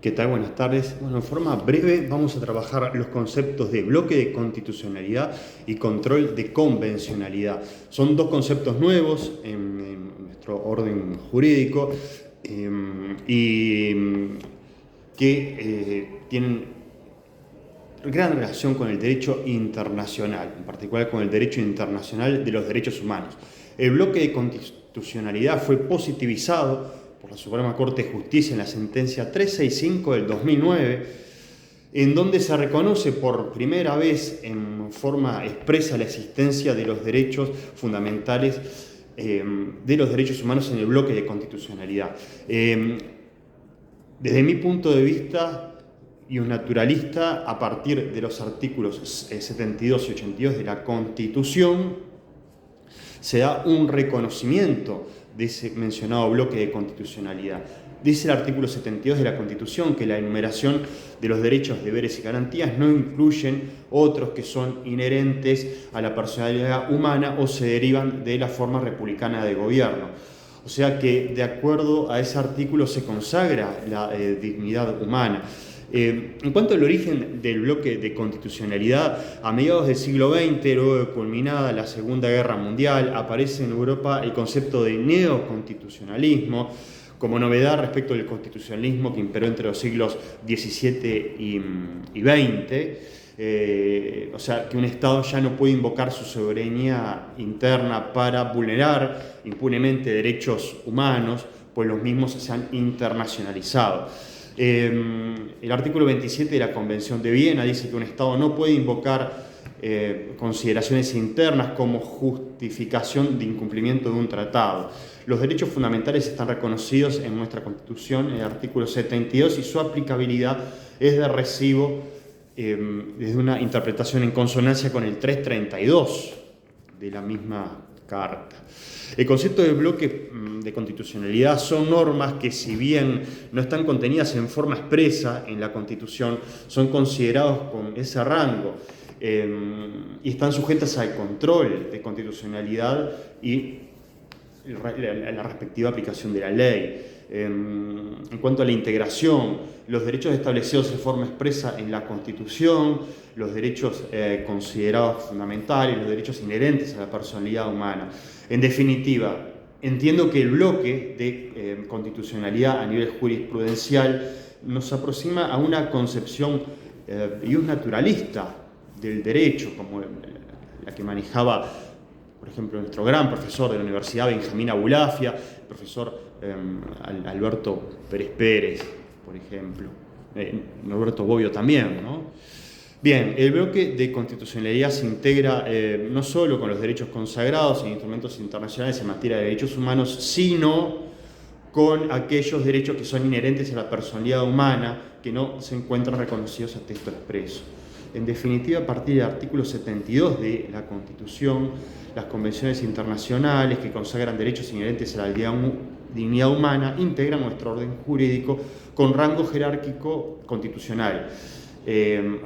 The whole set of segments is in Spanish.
¿Qué tal? Buenas tardes. Bueno, en forma breve vamos a trabajar los conceptos de bloque de constitucionalidad y control de convencionalidad. Son dos conceptos nuevos en nuestro orden jurídico y que tienen gran relación con el derecho internacional, en particular con el derecho internacional de los derechos humanos. El bloque de constitucionalidad fue positivizado por la Suprema Corte de Justicia en la sentencia 365 del 2009, en donde se reconoce por primera vez en forma expresa la existencia de los derechos fundamentales de los derechos humanos en el bloque de constitucionalidad. Desde mi punto de vista y un naturalista, a partir de los artículos 72 y 82 de la Constitución, se da un reconocimiento de ese mencionado bloque de constitucionalidad. Dice el artículo 72 de la Constitución que la enumeración de los derechos, deberes y garantías no incluyen otros que son inherentes a la personalidad humana o se derivan de la forma republicana de gobierno. O sea que, de acuerdo a ese artículo, se consagra la dignidad humana. En cuanto al origen del bloque de constitucionalidad, a mediados del siglo XX, luego de culminada la Segunda Guerra Mundial, aparece en Europa el concepto de neoconstitucionalismo como novedad respecto del constitucionalismo que imperó entre los siglos XVII y XX. O sea, que un Estado ya no puede invocar su soberanía interna para vulnerar impunemente derechos humanos, pues los mismos se han internacionalizado. El artículo 27 de la Convención de Viena dice que un Estado no puede invocar consideraciones internas como justificación de incumplimiento de un tratado. Los derechos fundamentales están reconocidos en nuestra Constitución, en el artículo 72, y su aplicabilidad es de recibo desde una interpretación en consonancia con el 332 de la misma Carta. El concepto de bloque de constitucionalidad son normas que, si bien no están contenidas en forma expresa en la Constitución, son considerados con ese rango y están sujetas al control de constitucionalidad y la respectiva aplicación de la ley. En cuanto a la integración, los derechos establecidos de forma expresa en la Constitución, los derechos considerados fundamentales, los derechos inherentes a la personalidad humana. En definitiva, entiendo que el bloque de constitucionalidad a nivel jurisprudencial nos aproxima a una concepción y un naturalista del derecho, como la que manejaba, por ejemplo, nuestro gran profesor de la Universidad, Benjamín Abulafia, el profesor Alberto Pérez Pérez, por ejemplo, Norberto Bobbio también, ¿no? Bien, el bloque de constitucionalidad se integra no solo con los derechos consagrados en instrumentos internacionales en materia de derechos humanos, sino con aquellos derechos que son inherentes a la personalidad humana, que no se encuentran reconocidos a texto expreso. En definitiva, a partir del artículo 72 de la Constitución, las convenciones internacionales que consagran derechos inherentes a la dignidad humana integran nuestro orden jurídico con rango jerárquico constitucional.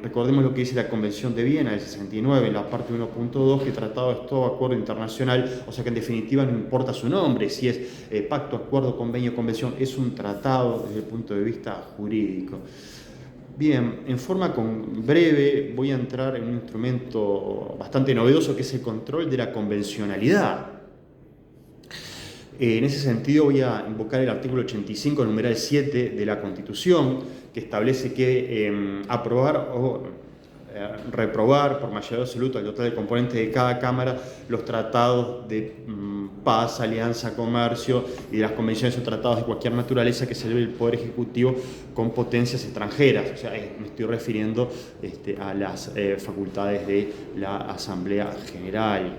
Recordemos lo que dice la Convención de Viena del 69, en la parte 1.2, que tratado es todo acuerdo internacional, o sea que en definitiva no importa su nombre, si es pacto, acuerdo, convenio, convención, es un tratado desde el punto de vista jurídico. Bien, en forma breve voy a entrar en un instrumento bastante novedoso que es el control de la convencionalidad. En ese sentido voy a invocar el artículo 85, numeral 7 de la Constitución, que establece que aprobar o reprobar por mayoría absoluta al total del componente de cada Cámara los tratados de paz, alianza, comercio y de las convenciones o tratados de cualquier naturaleza que celebre el Poder Ejecutivo con potencias extranjeras. O sea, me estoy refiriendo a las facultades de la Asamblea General.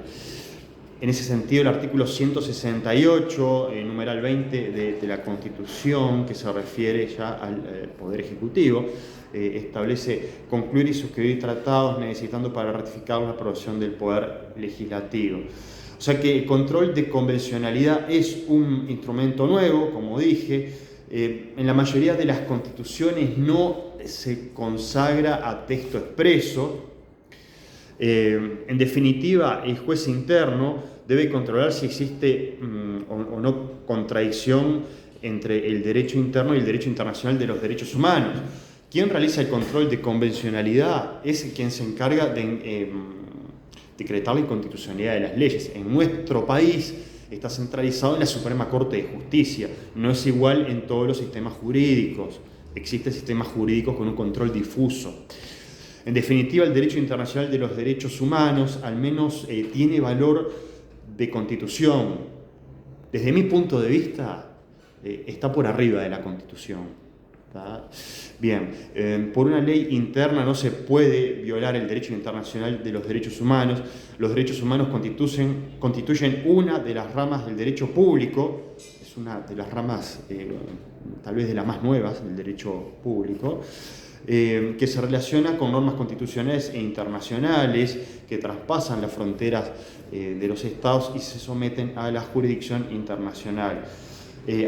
En ese sentido, el artículo 168, numeral 20 de la Constitución, que se refiere ya al Poder Ejecutivo, establece concluir y suscribir tratados necesitando para ratificar la aprobación del Poder Legislativo. O sea que el control de convencionalidad es un instrumento nuevo, como dije. En la mayoría de las constituciones no se consagra a texto expreso. En definitiva, el juez interno debe controlar si existe o no contradicción entre el derecho interno y el derecho internacional de los derechos humanos. ¿Quién realiza el control de convencionalidad? Es quien se encarga de decretar la inconstitucionalidad de las leyes. En nuestro país está centralizado en la Suprema Corte de Justicia. No es igual en todos los sistemas jurídicos. Existen sistemas jurídicos con un control difuso. En definitiva, el derecho internacional de los derechos humanos al menos tiene valor de constitución. Desde mi punto de vista, está por arriba de la Constitución. ¿Tá? Bien, por una ley interna no se puede violar el derecho internacional de los derechos humanos. Los derechos humanos constituyen una de las ramas del derecho público, es una de las ramas tal vez de las más nuevas del derecho público, que se relaciona con normas constitucionales e internacionales que traspasan las fronteras de los estados y se someten a la jurisdicción internacional.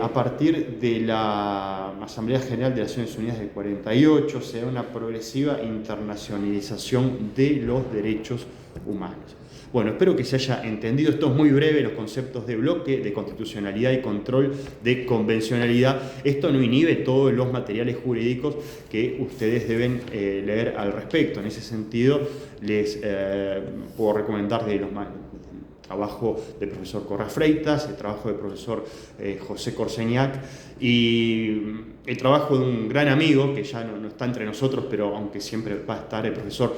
A partir de la Asamblea General de las Naciones Unidas del 48 se da una progresiva internacionalización de los derechos humanos. Bueno, espero que se haya entendido. Esto es muy breve, los conceptos de bloque, de constitucionalidad y control de convencionalidad. Esto no inhibe todos los materiales jurídicos que ustedes deben leer al respecto. En ese sentido, les puedo recomendar de los trabajo del profesor Correa Freitas, el trabajo del profesor José Corseñac y el trabajo de un gran amigo que ya no está entre nosotros, pero aunque siempre va a estar, el profesor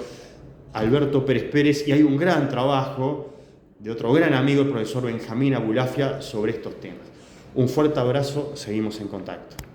Alberto Pérez Pérez, y hay un gran trabajo de otro gran amigo, el profesor Benjamín Abulafia, sobre estos temas. Un fuerte abrazo, seguimos en contacto.